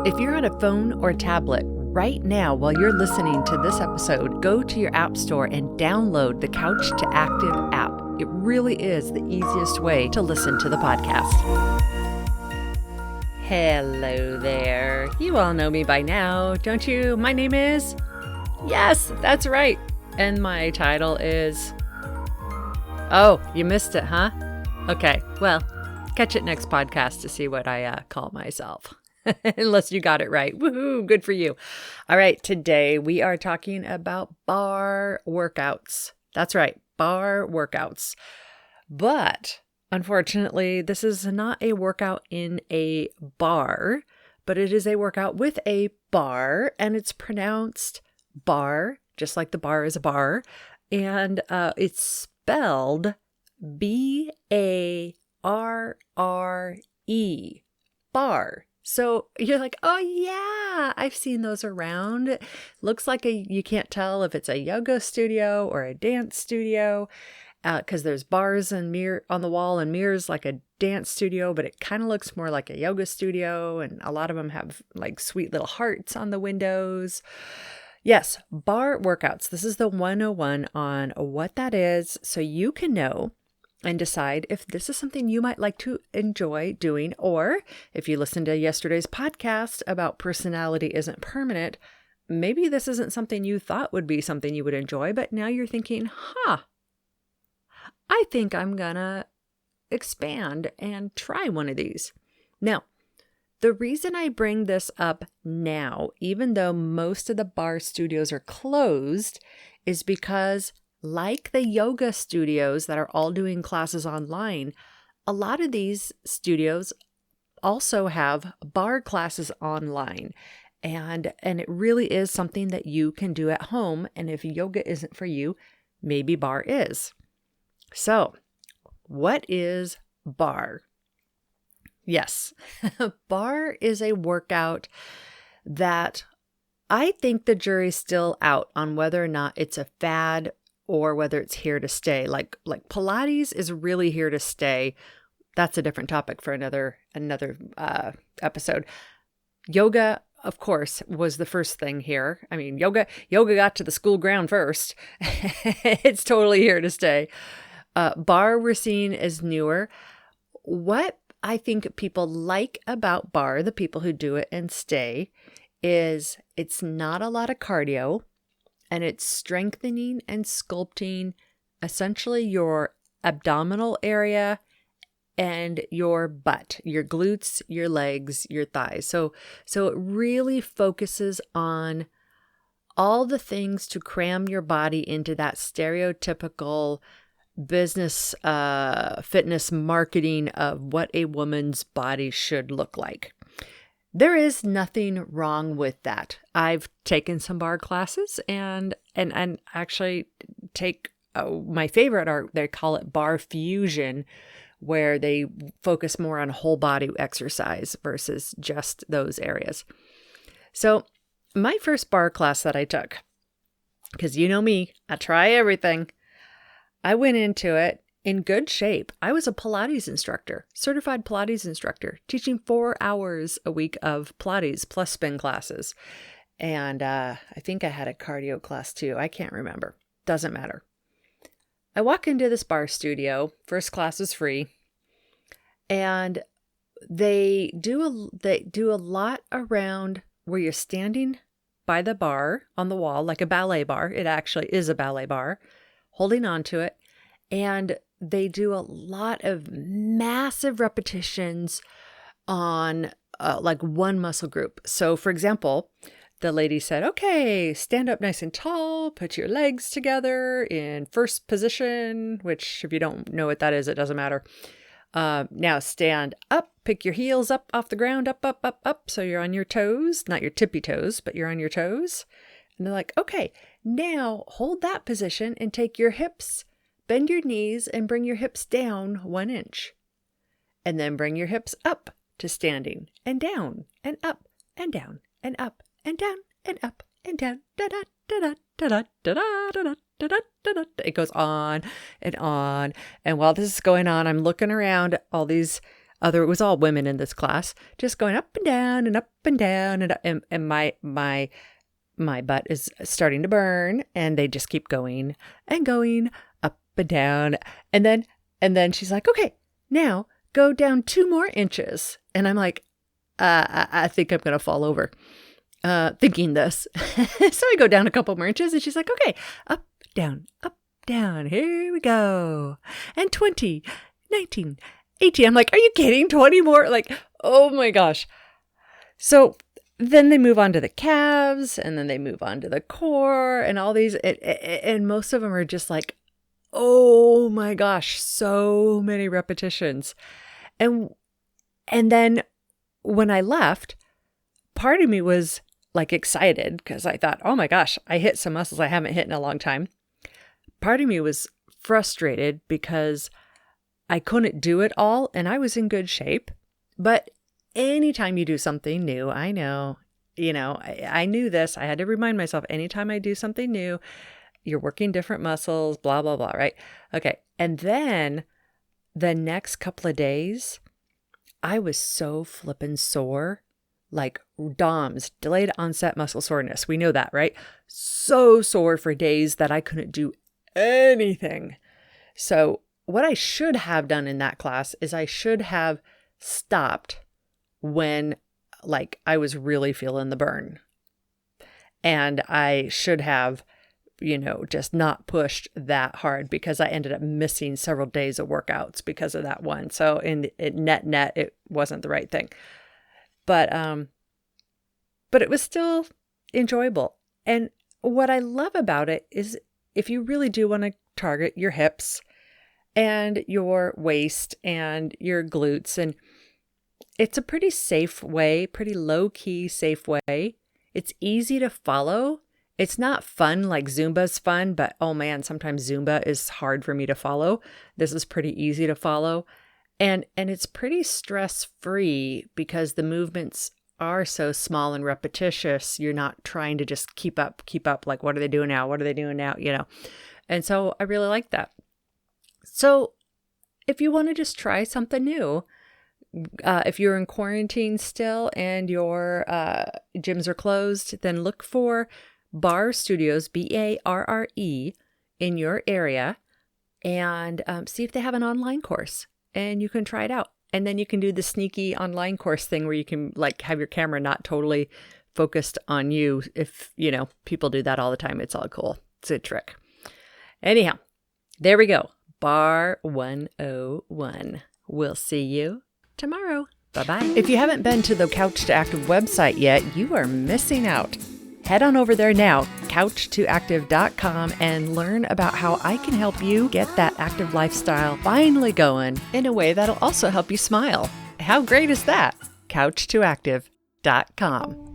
If you're on a phone or tablet right now while you're listening to this episode, go to your app store and download the Couch to Active app. It really is the easiest way to listen to the podcast. Hello there. You all know me by now, don't you? My name is... Yes, that's right. And my title is... Oh, you missed it, huh? Okay, well, catch it next podcast to see what I call myself. Unless you got it right. Woohoo, good for you. All right, today we are talking about bar workouts. That's right, bar workouts. But unfortunately, this is not a workout in a bar, but it is a workout with a bar, and it's pronounced bar, just like the bar is a bar, and it's spelled B-A-R-R-E, bar. So you're like, oh yeah, I've seen those around. Looks like you can't tell if it's a yoga studio or a dance studio because there's bars and mirror on the wall and mirrors like a dance studio, but it kind of looks more like a yoga studio. And a lot of them have like sweet little hearts on the windows. Yes, bar workouts. This is the 101 on what that is so you can know and decide if this is something you might like to enjoy doing, or if you listened to yesterday's podcast about personality isn't permanent, maybe this isn't something you thought would be something you would enjoy, but now you're thinking, I think I'm gonna expand and try one of these. Now, the reason I bring this up now, even though most of the bar studios are closed, is because like the yoga studios that are all doing classes online, a lot of these studios also have bar classes online. And it really is something that you can do at home. And if yoga isn't for you, maybe bar is. So, what is bar? Yes, bar is a workout that I think the jury's still out on whether or not it's a fad or whether it's here to stay. Like Pilates is really here to stay. That's a different topic for another episode. Yoga, of course, was the first thing here. I mean, yoga got to the school ground first. It's totally here to stay. Bar we're seeing as newer. What I think people like about bar, the people who do it and stay, is it's not a lot of cardio. And it's strengthening and sculpting essentially your abdominal area and your butt, your glutes, your legs, your thighs. So it really focuses on all the things to cram your body into that stereotypical business, fitness marketing of what a woman's body should look like. There is nothing wrong with that. I've taken some bar classes and actually take my favorite are, they call it bar fusion, where they focus more on whole body exercise versus just those areas. So my first bar class that I took, because you know me, I try everything. I went into it in good shape. I was a Pilates instructor, certified Pilates instructor, teaching 4 hours a week of Pilates plus spin classes. And I think I had a cardio class too. I can't remember. Doesn't matter. I walk into this bar studio. First class is free. And they do a lot around where you're standing by the bar on the wall, like a ballet bar. It actually is a ballet bar, holding on to it. And they do a lot of massive repetitions on like one muscle group. So for example, the lady said, okay, stand up nice and tall, put your legs together in first position, which if you don't know what that is, it doesn't matter. Now stand up, pick your heels up off the ground, up, up, up, up. So you're on your toes, not your tippy toes, but you're on your toes. And they're like, okay, now hold that position and take your hips, bend your knees and bring your hips down 1 inch. And then bring your hips up to standing and down and up and down and up and down and up and down. Da da da da da da da da da da da. It goes on and on. And while this is going on, I'm looking around all these it was all women in this class, just going up and down and up and down. And my butt is starting to burn, and they just keep going and going up and down. And then she's like, okay, now go down 2 more inches. And I'm like, I think I'm going to fall over, thinking this. So I go down a couple more inches, and she's like, okay, up, down. Here we go. And 20, 19, 18. I'm like, are you kidding? 20 more? Like, oh my gosh. So then they move on to the calves, and then they move on to the core, and all these, and most of them are just like, oh my gosh, so many repetitions. And then when I left, part of me was like excited because I thought, oh my gosh, I hit some muscles I haven't hit in a long time. Part of me was frustrated because I couldn't do it all, and I was in good shape. But anytime you do something new, I know, I knew this. I had to remind myself, anytime I do something new, you're working different muscles, blah, blah, blah, right? Okay. And then the next couple of days, I was so flippin' sore, like DOMS, delayed onset muscle soreness. We know that, right? So sore for days that I couldn't do anything. So what I should have done in that class is I should have stopped when like I was really feeling the burn. And I should have, just not pushed that hard, because I ended up missing several days of workouts because of that one. So in net, it wasn't the right thing. But it was still enjoyable. And what I love about it is if you really do want to target your hips and your waist and your glutes, and it's a pretty safe way, pretty low-key safe way. It's easy to follow. It's not fun like Zumba's fun, but oh man, sometimes Zumba is hard for me to follow. This is pretty easy to follow. And it's pretty stress-free because the movements are so small and repetitious. You're not trying to just keep up. Like, what are they doing now? What are they doing now? And so I really like that. So if you want to just try something new, if you're in quarantine still and your gyms are closed, then look for Barre Studios, Barre, in your area, and see if they have an online course, and you can try it out. And then you can do the sneaky online course thing where you can like have your camera not totally focused on you. If, people do that all the time. It's all cool. It's a trick. Anyhow, there we go. Barre 101. We'll see you tomorrow. Bye-bye. If you haven't been to the Couch to Active website yet, you are missing out. Head on over there now, couch2active.com, and learn about how I can help you get that active lifestyle finally going in a way that'll also help you smile. How great is that? couch2active.com.